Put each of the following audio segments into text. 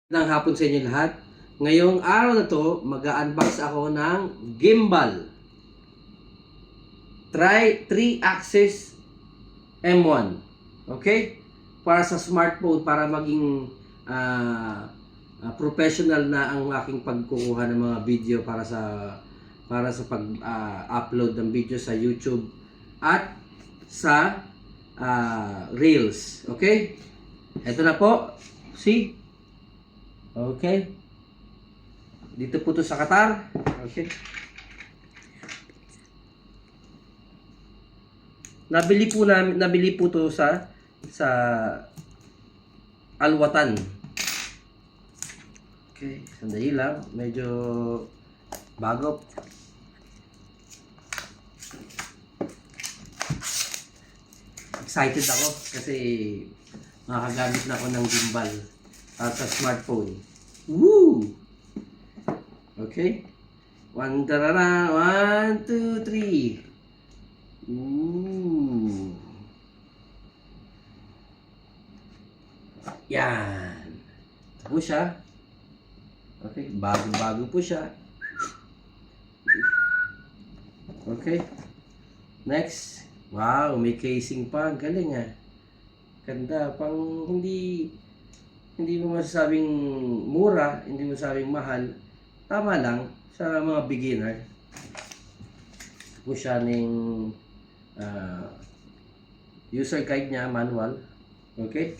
Ng hapon sa inyo lahat. Ngayong araw na to, mag-unbox ako ng gimbal. 3-axis M1. Okay? Para sa smartphone, para maging professional na ang aking pagkukuha ng mga video para sa pag-upload ng video sa YouTube at sa Reels. Okay? Ito na po. See? Okay. Dito po to sa Qatar. Okay. Nabili po to sa Alwatan. Okay, sandali lang, medyo bago. Excited ako kasi makakagamit na ako ng gimbal at sa smartphone. Woo! Okay. 1, 2, 3. Ooh. Yan. Ito po siya. Okay. Bago-bago po siya. Okay. Next. Wow, may casing pa. Galing ah. Ganda. Pang hindi mo masasabing mura, hindi mo masasabing mahal. Tama lang sa mga beginner. Po siya ng user guide niya, manual. Okay?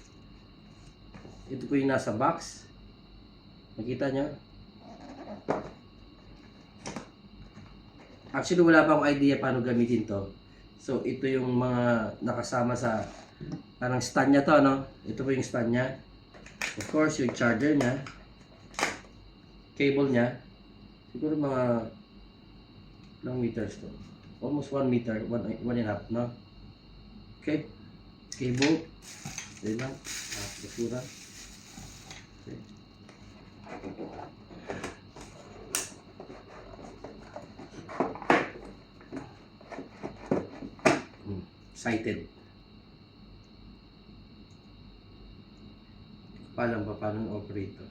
Ito po yung nasa box. Nakita niyo? Actually, wala pa akong idea paano gamitin to. So, ito yung mga nakasama sa parang stand niya to, no? Ito po yung stand niya. Of course, yung charger niya, cable niya, siguro mga ilang meters to. Almost 1 meter, 1 and a half, no? Okay. Cable. Dito lang. Basura. Okay. Excited. Paano ba paano operate ito?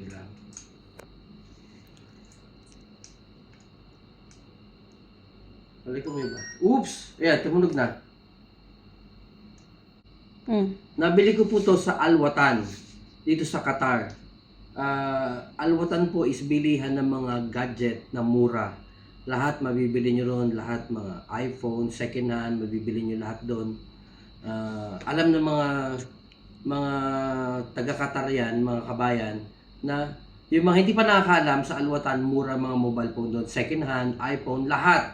Ilang. Balik ko mo iba. Oops! Ayan, tumunog na. Nabili ko po to sa Alwatan. Dito sa Qatar. Alwatan po is bilihan ng mga gadget na mura. Lahat mabibili nyo ron, lahat mga iPhone, second hand, mabibili nyo lahat doon. Alam ng mga taga-Qatar yan, mga kabayan, na yung mga hindi pa nakakaalam sa Alwatan, mura mga mobile phone doon, second hand, iPhone, lahat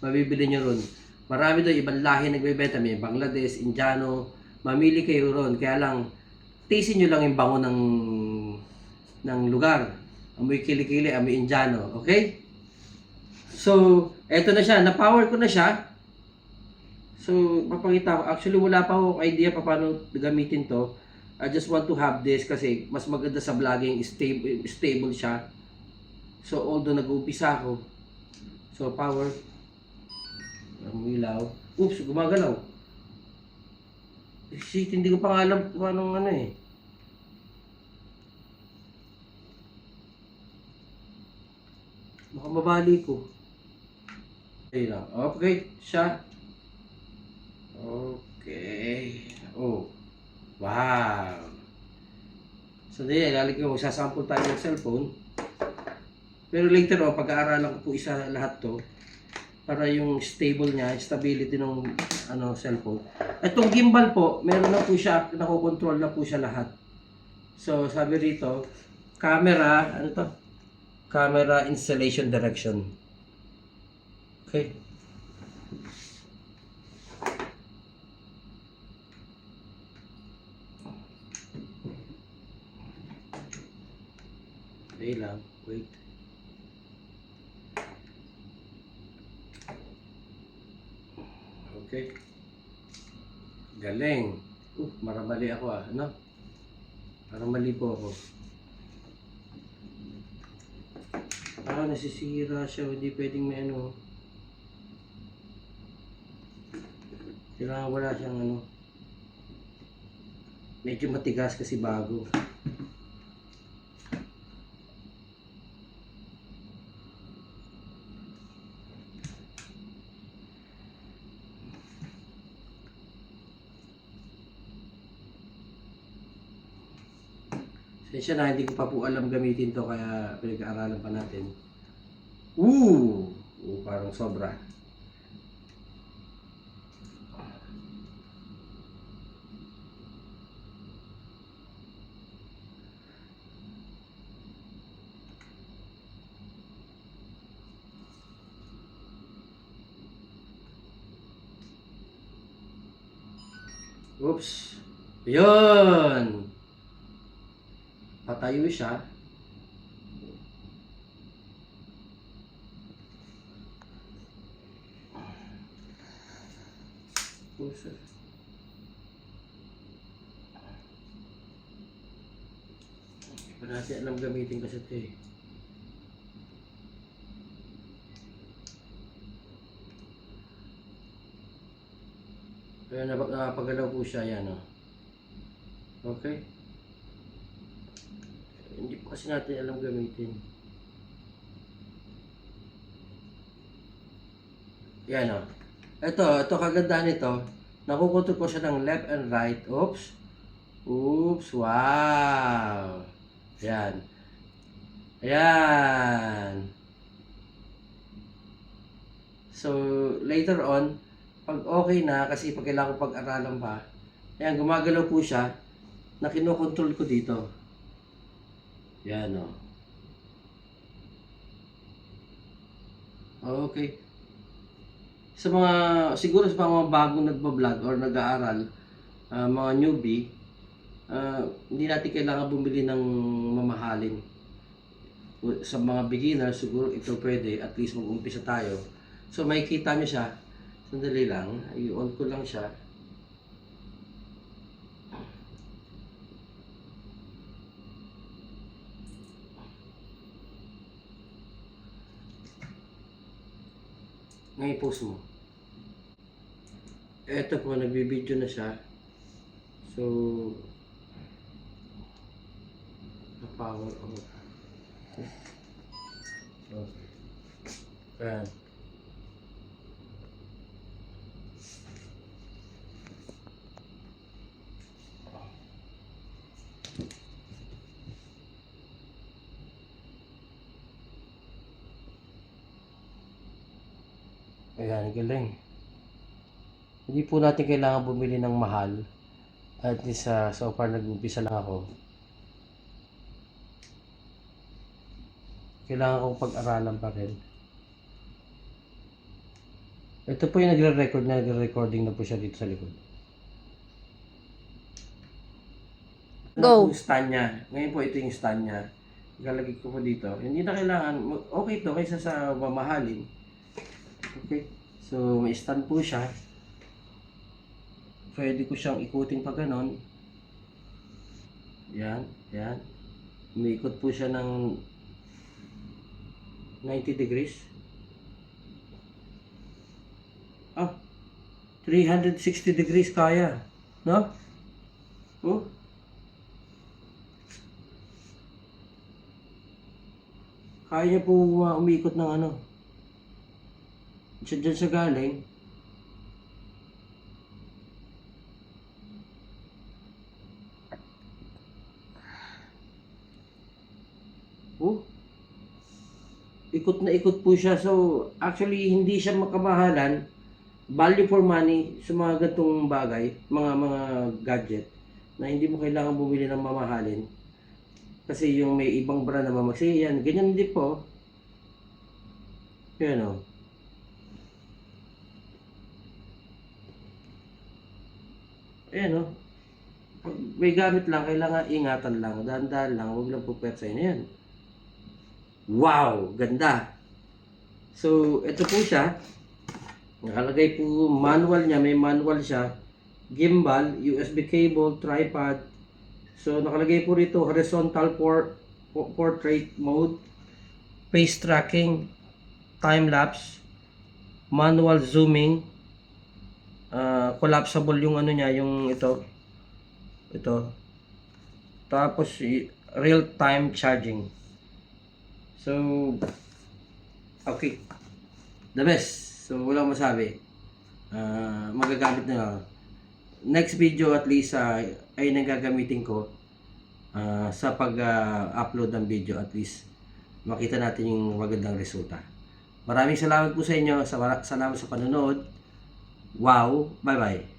mabibili nyo ron. Marami doon, ibang lahi nagbebenta, may Bangladesh, Indiano, mamili kayo ron. Kaya lang, tisin nyo lang yung bango ng lugar. Amoy kilikili, amoy Indiano, okay? So, eto na siya. Na-power ko na siya. So, mapakita ko. Actually, wala pa akong idea pa paano gamitin to. I just want to have this kasi mas maganda sa vlogging. Stable siya. So, although nag-uumpisa ako. So, power. Ang ilaw. Oops, gumagalaw. Shit, hindi ko pa nga alam kung anong ano eh. Baka mabali ko. Okay lang. Okay, siya. Okay. Oh. Wow. So, lalagyan ko, magsasample tayo ng cellphone. Pero later on, pag-aaralan ko po isa lahat to para yung stable niya, stability ng cellphone. Itong gimbal po, meron na po siya, nakokontrol na po siya lahat. So, sabi rito, camera, ano to? Camera installation direction. Okay. Okay lang. Wait. Okay. Galing. Maramali ako ah. Ano? Maramali po ako. Nasisira siya, hindi pwedeng may ano. Kailangan wala siyang ano. Medyo matigas kasi bago. Sensya na, hindi ko pa po alam gamitin to kaya pinag-aaralan pa natin. Parang sobra. Oops. Yun. Patayo siya. Oops. Hindi pa natin alam gamitin kasi ito eh. Kaya napagalaw po siya yan, oh. Okay? Hindi po kasi natin alam gamitin. Yan, oh. Ito kagandahan nito. Nakukontrol ko siya ng left and right. Oops. Oops, wow. Yan. Ayan. So, later on, pag okay na, kasi pag kailangan ko pag-aralan pa, ayan, gumagalaw po siya na kinokontrol ko dito. Yan, o. Okay. Sa mga, siguro sa mga bagong nagbablog or nag-aaral, mga newbie, hindi natin kailangan bumili ng mamahalin. Sa mga beginner, siguro ito pwede, at least mag-umpisa tayo. So, makikita nyo siya. Sandali lang, i-on ko lang siya. Ngayon post mo. Eto po, nagbibideo na siya. So, power on. Okay. Ayan. Ayan, galing. Hindi po natin kailangan bumili ng mahal. At least so far nag-umpisa lang ako. Kailangan kong pag-aralan pa rin. Ito po yung nagre-recording na po siya dito sa likod. Go! Yung stand niya. Ngayon po ito yung stand niya. Ilalagay ko po dito. Hindi na kailangan, okay to kaysa sa mamahalin. Okay. So, may stand po siya. Pwede ko siyang ikutin pa ganon. Yan, yan. Umiikot po siya ng 90 degrees. 360 degrees kaya. No? Oh. Kaya niya po umiikot ng ano. Diyan siya galing. Oh. Ikot na ikot po siya. So, actually, hindi siya makamahalan. Value for money sa mga gantong bagay, mga gadget, na hindi mo kailangan bumili ng mamahalin. Kasi yung may ibang brand na mamagsi, yan, ganyan din po. Yan o. Ayan o. Pag may gamit lang, kailangan ingatan lang, dahan-dahan lang, huwag lang po petsa yan. Wow! Ganda! So, ito po siya. Nakalagay po manual niya, may manual siya. Gimbal, USB cable, tripod. So, nakalagay po rito horizontal portrait mode, face tracking, time lapse, manual zooming, collapsible yung ano niya, yung ito. Tapos real time charging. So okay, the best. So wala masabi. Magagamit na lang. Next video at least ay nagagamitin ko sa pag-upload ng video, at least makita natin yung magandang resulta. Maraming salamat po sa inyo. Salamat sa panonood. Wow, bye bye.